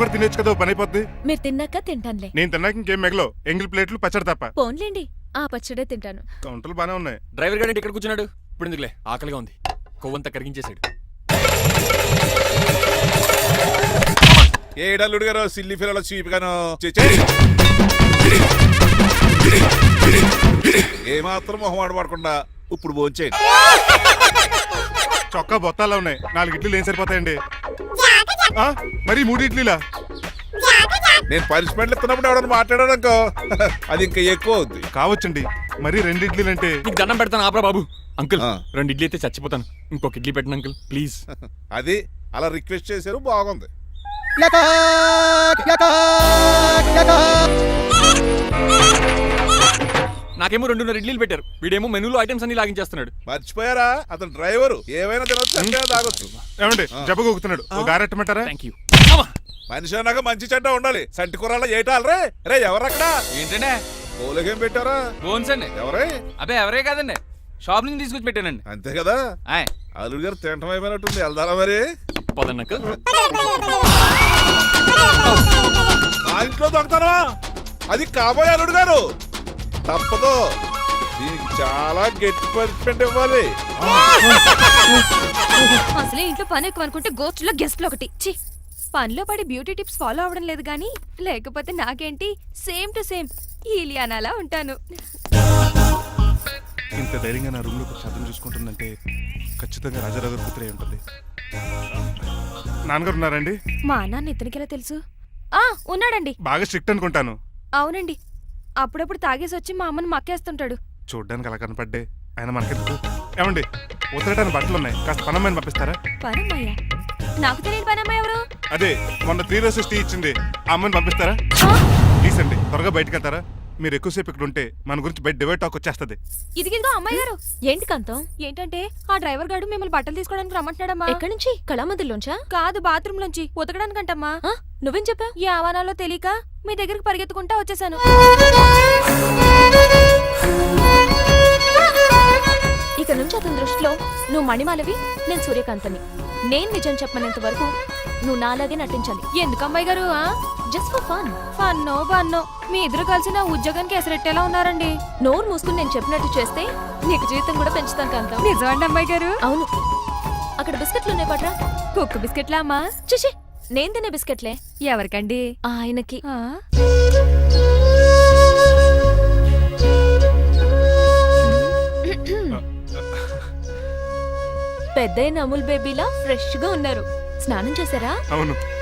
కూడా తినేచ్చు కదా, పని అయిపోద్ది. మీరు తిన్నాక తింటానులే. నేను తిన్నాక ఇంకేం మిగలో, ఎంగిల్ ప్లేట్లు పచ్చడి తప్ప. పోన్లేండి, ఆ పచ్చడే తింటాను. కౌంటర్లు బానే ఉన్నాయి. డ్రైవర్ గారి ఇక్కడ కూర్చున్నాడు. ఇప్పుడు ఎందుకులే, ఆకలిగా ఉంది. కొవ్వంతా కరిగించేశాడు. ఏడల్లుడు గారు సిల్లి ఫిలలో చీపిగాను ఏమాత్రం మొహమాట పడకుండా ఇప్పుడు భోంచేయండి. చొక్కా బొత్తాలా ఉన్నాయి, 4 ఇడ్లీలు ఏం సరిపోతాయండి? మరి 3 ఇడ్లీలా? నేను పనిష్మెంట్లు ఇస్తున్నప్పుడు ఎవడన్నా మాట్లాడానుకో అది ఇంకా ఎక్కువ అవుద్ది. కావచ్చండి, మరి 2 ఇడ్లీలు అంటే. నీకు దండం పెడతాను ఆపరా బాబు. అంకుల్ 2 ఇడ్లీ అయితే చచ్చిపోతాను. ఇంకొక ఇడ్లీ పెట్టండి అంకుల్ ప్లీజ్. అది అలా రిక్వెస్ట్ చేశారు, బాగుంది. నాకేమో 2 ఇడ్లీలు పెట్టారు. వీడేమో మెనూలో ఐటమ్స్ అన్ని లాగించేస్తున్నాడు. మర్చిపోయారా, అతను డ్రైవరు, ఏమైనా తినొచ్చు అంటే తాగొచ్చు. ఏమండి జబ్బగొక్కుతున్నాడు, ఓ గారెట్టమంటారా? Thank you. మనిషి అన్నాక మంచి చెడ్డ ఉండాలి. సంటి కూరలో ఏటాలరే. రే ఎవరక్కడ? ఏంటంటే పోలేకేం పెట్టారా? బోన్స్ అండి. ఎవరే? అబ్బే ఎవరే కాదండి, షాప్ నుంచి తీసుకొచ్చి పెట్టానండి. అంతే కదా. ఆయ్ అల్లుడు గారు తింటం అయిపోయినట్టుంది, వెళ్దారా మరి? పదండి అంకుల్. నా ఇంట్లో దొంగతనమా? అది కాబోయే అల్లుడు గారు. తప్పదు, దీనికి చాలా గట్టి పనిష్మెంట్ ఇవ్వాలి. అసలే ఇంట్లో పని ఎక్కువ అనుకుంటే గోస్ట్లో గెస్ట్లు ఒకటి. ఛీ, పనిలో పడి బ్యూటీ టిప్స్ ఫాలో అవ్వడం లేదు గానీ, లేకపోతే నాకేంటి సేమ్ టు సేమ్ ఈలియానాలా ఉంటాను. ఇంత ధైర్యంగా నా రూమ్ లో శబ్దం చూసుకుంటుందంటే ఖచ్చితంగా రాజారావు గారు కూతురే ఉంటుంది. నాన్నగారు ఉన్నారండి? మా నాన్న ఇతనికి ఎలా తెలుసు? ఉన్నాడండి. బాగా స్ట్రిక్ట్ అనుకుంటాను. అవునండి, అప్పుడప్పుడు తాగేసి వచ్చి మా అమ్మని మక్కేస్తుంటాడు. చూడ్డానికి అలా కనపడ్డే ఆయన మనకెందుకు? ఏమండి, ఉతరటానికి బట్టలు ఉన్నాయి, కాస్త పనమ్మని పంపిస్తారా? పనమ్మయ్య? నాకు తెలియని పనమ్మ ఎవరు? అదే మొన్న 3 రోజెస్ టీ ఇచ్చింది, ఆ అమ్మని పంపిస్తారా? ప్లీజ్ అండి, త్వరగా బయటకు వెళ్తారా? మీరు ఎక్కువసేపు ఇక్కడ ఉంటే మన గురించి బయట డివైడ్ టాక్ వచ్చేస్తుంది. ఇదిగిదిగో అమ్మాయి గారు. ఏంటి కాంతం? ఏంటంటే ఆ డ్రైవర్ గారు మిమ్మల్ని బట్టలు తీసుకోవడానికి రమ్మంటున్నాడమ్మా. ఎక్కడి నుంచి? కళామందిలోంచా? కాదు, బాత్రూమ్ లోంచి ఉతకడానికంటమ్మా. నువ్వేం చెప్పా? ఈ ఆవానాలో తెలియక మీ దగ్గరికి పరిగెత్తుకుంటా వచ్చేసాను. ఇక నుంచి అతని దృష్టిలో నువ్వు మణిమాలవి, నేను సూర్యకాంతని. నేను నిజం చెప్పనంత వరకు నువ్వు నాలాగే నటించాలి. ఎందుకు అమ్మాయి గారు? Just for fun. ఫన్నో బన్నో, మీ ఇద్దరు కలిసి నా ఉద్యోగానికి ఎసరెట్టేలా ఉన్నారండి. నోరు మూసుకుని నేను చెప్పినట్టు చేస్తే నీకు జీవితం కూడా పెంచుతాను కాంతం. నిజమండి అమ్మాయి గారు? అవును. అక్కడ బిస్కెట్లు ఉన్నాయి పట్రా. కుక్క బిస్కెట్లా అమ్మా? చిచి, నేను తినే బిస్కెట్లే. ఎవరికండి? ఆయనకి. పెద్దయిన అమూల్ బేబీలా ఫ్రెష్ గా ఉన్నారు. స్నానం చేశారా? అవును.